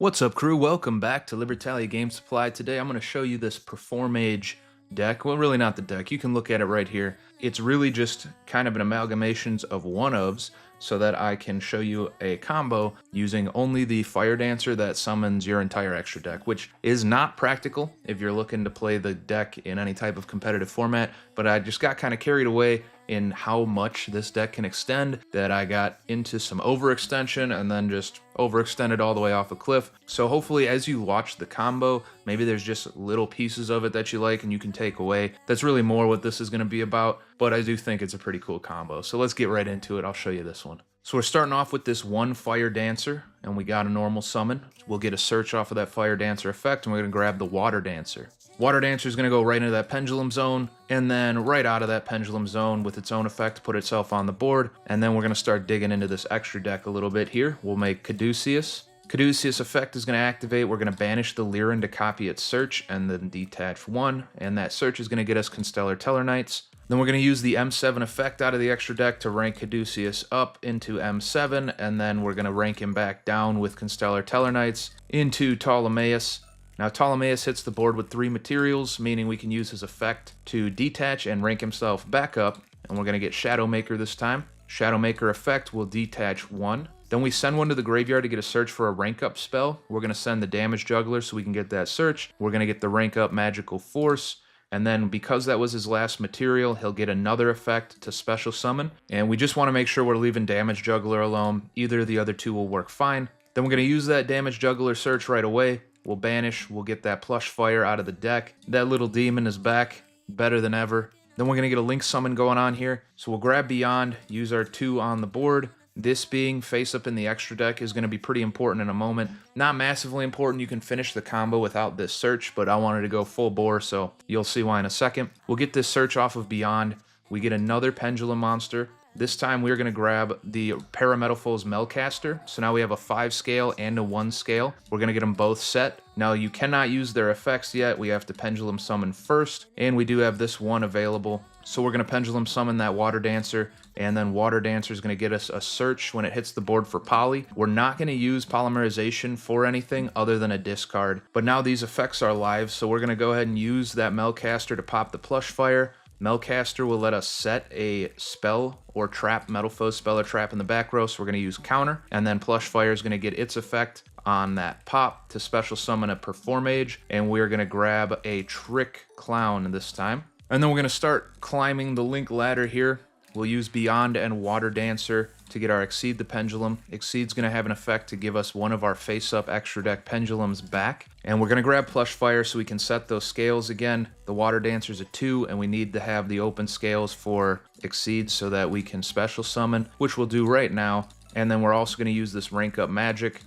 What's up, crew? Welcome back to Libertalia Game Supply. Today I'm going to show you this Performage deck. Well, really not the deck. You can look at it right here. It's really just kind of an amalgamations of one-ofs so that I can show you a combo using only the Fire Dancer that summons your entire extra deck, which is not practical if you're looking to play the deck in any type of competitive format, but I just got kind of carried away in how much this deck can extend that I got into some overextension and then just overextended all the way off a cliff. So hopefully as you watch the combo, maybe there's just little pieces of it that you like and you can take away. That's really more what this is going to be about, but I do think it's a pretty cool combo. So let's get right into it. I'll show you this one. So we're starting off with this one Fire Dancer, and we got a normal summon. We'll get a search off of that Fire Dancer effect, and we're going to grab the Water Dancer. Water Dancer is going to go right into that Pendulum zone, and then right out of that Pendulum zone with its own effect, put itself on the board, and then we're going to start digging into this extra deck a little bit here. We'll make Caduceus. Caduceus effect is going to activate. We're going to banish the Lyran to copy its search, and then detach one, and that search is going to get us Constellar Tellarknights. Then we're going to use the M7 effect out of the extra deck to rank Caduceus up into M7, and then we're going to rank him back down with Constellar Tellarknights into Ptolemaeus. Now Ptolemaeus hits the board with 3 materials, meaning we can use his effect to detach and rank himself back up, and we're going to get Shadowmaker this time. Shadowmaker effect will detach 1. Then we send one to the graveyard to get a search for a rank up spell. We're going to send the damage Juggler so we can get that search. We're going to get the rank up Magical Force. And then because that was his last material, he'll get another effect to special summon. And we just want to make sure we're leaving damage Juggler alone. Either of the other two will work fine. Then we're going to use that damage Juggler search right away. We'll banish, we'll get that Plushfire out of the deck. That little demon is back, better than ever. Then we're going to get a Link Summon going on here. So we'll grab Beyond, use our 2 on the board. This being face up in the extra deck is going to be pretty important in a moment. Not massively important, you can finish the combo without this search, but I wanted to go full bore, so you'll see why in a second. We'll get this search off of Beyond. We get another Pendulum monster. This time we're going to grab the Parametalfoes Melcaster. So now we have a 5 scale and a 1 scale. We're going to get them both set. Now you cannot use their effects yet. We have to Pendulum Summon first, and we do have this one available. So we're going to Pendulum Summon that Water Dancer, and then Water Dancer is going to get us a search when it hits the board for Poly. We're not going to use Polymerization for anything other than a discard, but now these effects are live, so we're going to go ahead and use that Melcaster to pop the Plushfire. Melcaster will let us set a spell or trap, Metalfoes spell or trap in the back row, so we're going to use counter, and then Plushfire is going to get its effect on that pop to special summon a Performage, and we're going to grab a Trick Clown this time. And then we're going to start climbing the Link ladder here. We'll use Beyond and Water Dancer to get our Exceed the Pendulum. Exceed's going to have an effect to give us one of our face-up extra deck Pendulums back. And we're going to grab Plushfire so we can set those scales again. The Water Dancer's a 2, and we need to have the open scales for Exceed so that we can special summon, which we'll do right now. And then we're also going to use this rank up magic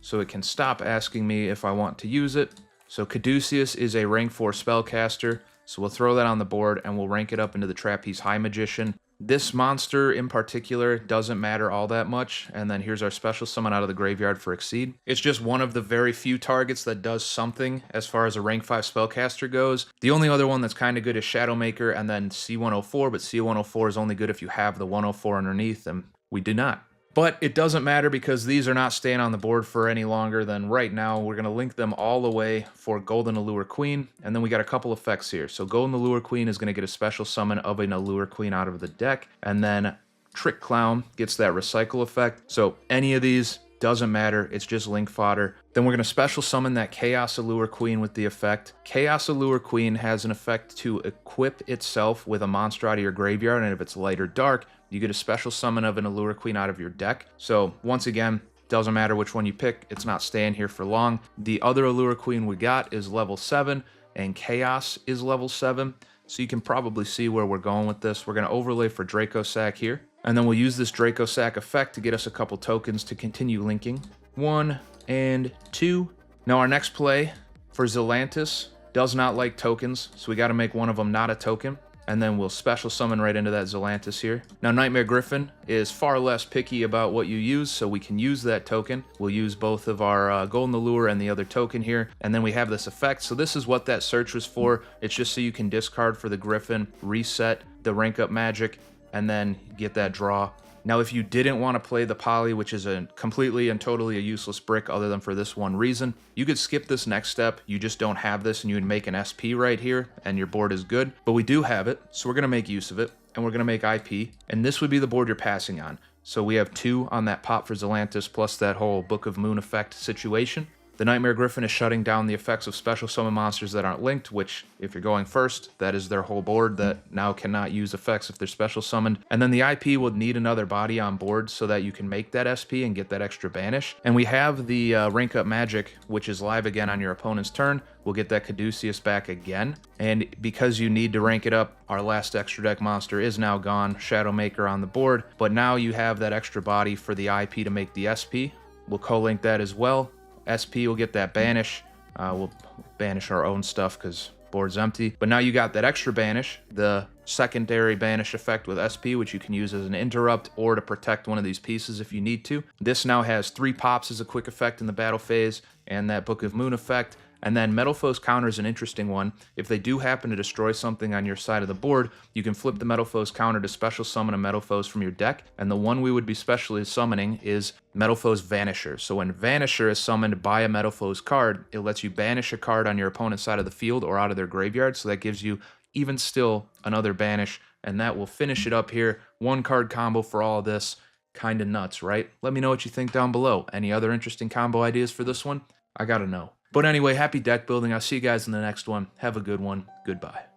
so it can stop asking me if I want to use it. So Caduceus is a rank 4 spellcaster. So we'll throw that on the board and we'll rank it up into the Trapeze High Magician. This monster in particular doesn't matter all that much. And then here's our special summon out of the graveyard for Exceed. It's just one of the very few targets that does something as far as a rank 5 spellcaster goes. The only other one that's kind of good is Shadowmaker and then C104, but C104 is only good if you have the 104 underneath, and we do not. But it doesn't matter because these are not staying on the board for any longer than right now. We're going to link them all the way for Golden Allure Queen. And then we got a couple effects here. So Golden Allure Queen is going to get a special summon of an Allure Queen out of the deck. And then Trick Clown gets that recycle effect. So any of these doesn't matter. It's just link fodder. Then we're going to special summon that Chaos Allure Queen with the effect. Chaos Allure Queen has an effect to equip itself with a monster out of your graveyard. And if it's light or dark, you get a special summon of an Allure Queen out of your deck. So once again, doesn't matter which one you pick, it's not staying here for long. The other Allure Queen we got is level 7, and Chaos is level 7. So you can probably see where we're going with this. We're going to overlay for Draco Sack here, and then we'll use this Draco Sack effect to get us a couple tokens to continue linking. 1 and 2. Now our next play for Zelantis does not like tokens, so we got to make one of them not a token. And then we'll special summon right into that Zelantis here. Now Nightmare Griffin is far less picky about what you use, so we can use that token. We'll use both of our Golden Allure and the other token here, and then we have this effect. So this is what that search was for. It's just so you can discard for the Griffin, reset the rank up magic, and then get that draw Now, if you didn't want to play the poly, which is a completely and totally a useless brick other than for this one reason, you could skip this next step. You just don't have this and you would make an SP right here and your board is good. But we do have it, so we're going to make use of it and we're going to make IP. And this would be the board you're passing on. So we have 2 on that pop for Zelantis plus that whole Book of Moon effect situation. The Nightmare Griffin is shutting down the effects of special summon monsters that aren't linked, which, if you're going first, that is their whole board that now cannot use effects if they're special summoned. And then the IP will need another body on board so that you can make that SP and get that extra banish. And we have the Rank Up Magic, which is live again on your opponent's turn. We'll get that Caduceus back again. And because you need to rank it up, our last extra deck monster is now gone, Shadowmaker on the board. But now you have that extra body for the IP to make the SP. We'll co-link that as well. SP will get that banish. We'll banish our own stuff because board's empty. But now you got that extra banish, the secondary banish effect with SP, which you can use as an interrupt or to protect one of these pieces if you need to. This now has 3 pops as a quick effect in the battle phase and that Book of Moon effect. And then Metalfoes counter is an interesting one. If they do happen to destroy something on your side of the board, you can flip the Metalfoes counter to special summon a Metalfoes from your deck. And the one we would be specially summoning is Metalfoes Vanisher. So when Vanisher is summoned by a Metalfoes card, it lets you banish a card on your opponent's side of the field or out of their graveyard. So that gives you even still another banish. And that will finish it up here. 1 card combo for all of this. Kinda nuts, right? Let me know what you think down below. Any other interesting combo ideas for this one? I gotta know. But anyway, happy deck building. I'll see you guys in the next one. Have a good one. Goodbye.